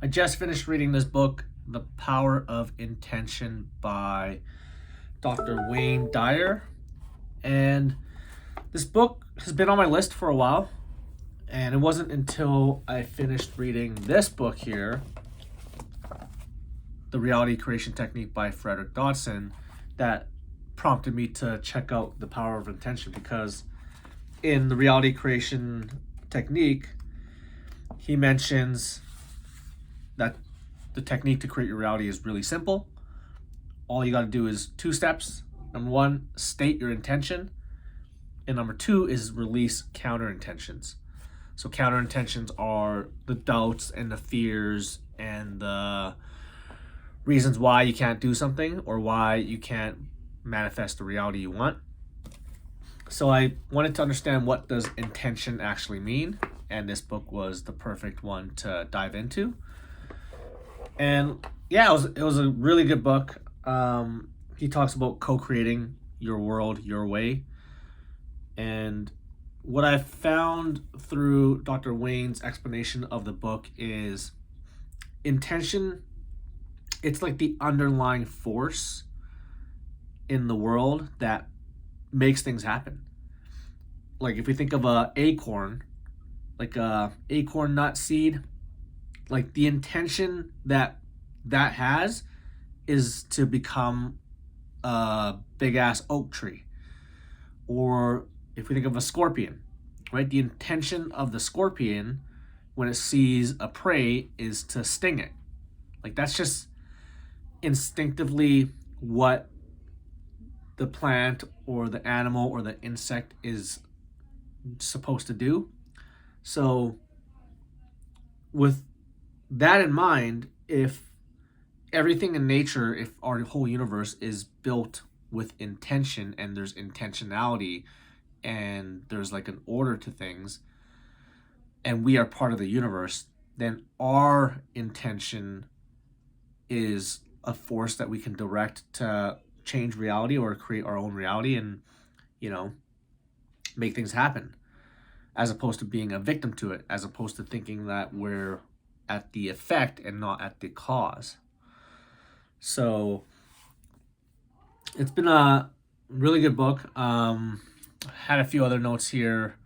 I just finished reading this book, The Power of Intention by Dr. Wayne Dyer. And this book has been on my list for a while. And it wasn't until I finished reading this book here, The Reality Creation Technique by Frederick Dodson, that prompted me to check out The Power of Intention. Because in the reality creation technique, he mentions that the technique to create your reality is really simple. All you got to do is two steps. Number one, state your intention. And number two is release counter intentions. So, counter intentions are the doubts and the fears and the reasons why you can't do something or why you can't manifest the reality you want. So, I wanted to understand, what does intention actually mean? And this book was the perfect one to dive into. And yeah, it was a really good book. He talks about co-creating your world your way. And what I found through Dr. Wayne's explanation of the book is intention. It's like the underlying force in the world that makes things happen. Like if we think of a acorn, like a acorn nut seed, like the intention that has is to become a big ass oak tree. Or if we think of a scorpion, right? The intention of the scorpion when it sees a prey is to sting it. Like that's just instinctively what the plant or the animal or the insect is supposed to do. So with that in mind, if everything in nature, if our whole universe is built with intention and there's intentionality and there's like an order to things and we are part of the universe, then our intention is a force that we can direct to change reality or create our own reality and, you know, make things happen, as opposed to being a victim to it, as opposed to thinking that we're at the effect and not at the cause. So it's been a really good book. Had a few other notes here,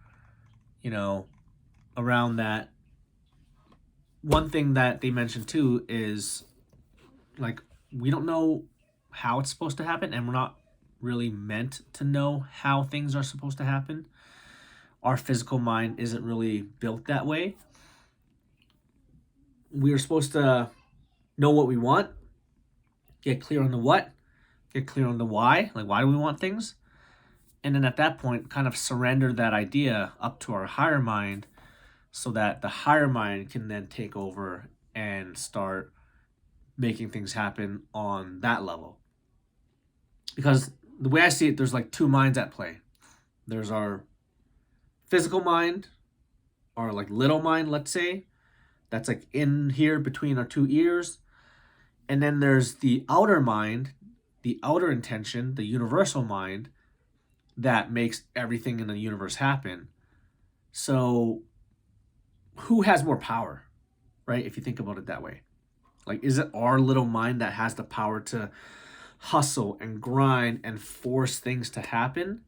you know, around that. One thing that they mentioned too is like we don't know how it's supposed to happen, and we're not really meant to know how things are supposed to happen. Our physical mind isn't really built that way. We are supposed to know what we want, get clear on the what, get clear on the why, like why do we want things? And then at that point, kind of surrender that idea up to our higher mind so that the higher mind can then take over and start making things happen on that level. Because the way I see it, there's like two minds at play. There's our physical mind, our like little mind, let's say, that's like in here between our two ears. And then there's the outer mind, the outer intention, the universal mind that makes everything in the universe happen. So, who has more power, right? If you think about it that way, like, is it our little mind that has the power to hustle and grind and force things to happen?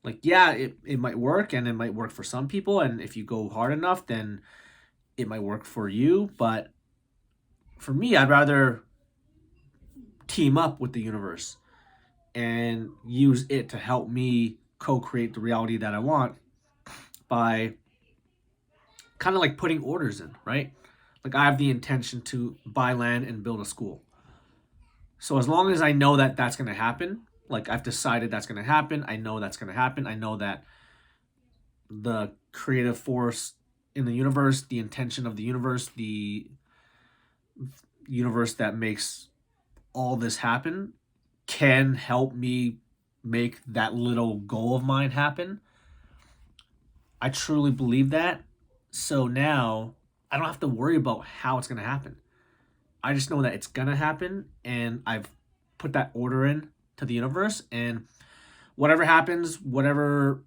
Like, yeah, it might work and it might work for some people. And if you go hard enough, then it might work for you. But for me, I'd rather team up with the universe and use it to help me co-create the reality that I want by kind of like putting orders in, right? Like I have the intention to buy land and build a school. So as long as I know that that's going to happen, like I've decided that's going to happen, I know that's going to happen. I know that the creative force in the universe, the intention of the universe that makes all this happen can help me make that little goal of mine happen. I truly believe that. So now I don't have to worry about how it's going to happen. I just know that it's going to happen and I've put that order in to the universe, and whatever happens, whatever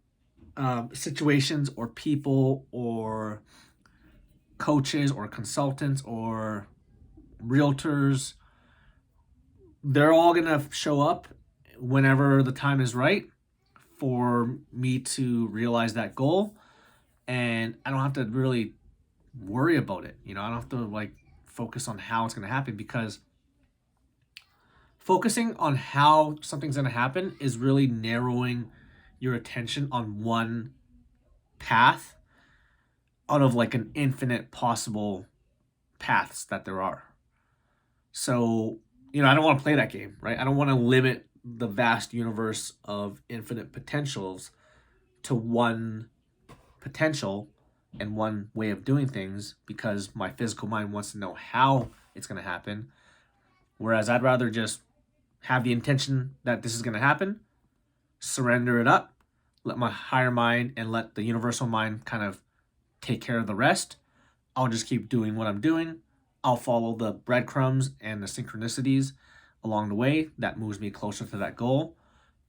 situations or people or coaches or consultants or realtors, they're all going to show up whenever the time is right for me to realize that goal. And I don't have to really worry about it. I don't have to like focus on how it's going to happen, because focusing on how something's going to happen is really narrowing your attention on one path out of like an infinite possible paths that there are. So, I don't want to play that game, right? I don't want to limit the vast universe of infinite potentials to one potential and one way of doing things, because my physical mind wants to know how it's going to happen. Whereas I'd rather just have the intention that this is going to happen, surrender it up, let my higher mind and let the universal mind kind of take care of the rest. I'll just keep doing what I'm doing. I'll follow the breadcrumbs and the synchronicities along the way that moves me closer to that goal.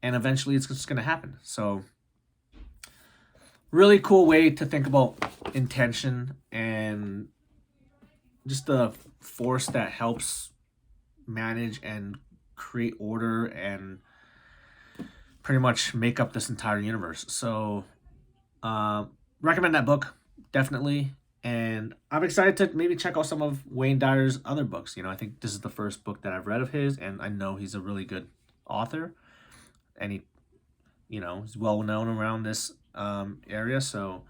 And eventually it's just going to happen. So really cool way to think about intention and just the force that helps manage and create order and pretty much make up this entire universe. So recommend that book, definitely. And I'm excited to maybe check out some of Wayne Dyer's other books. I think this is the first book that I've read of his, and I know he's a really good author, and he's well known around this area. So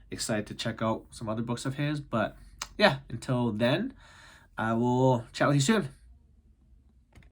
excited to check out some other books of his. But yeah, until then, I will chat with you soon.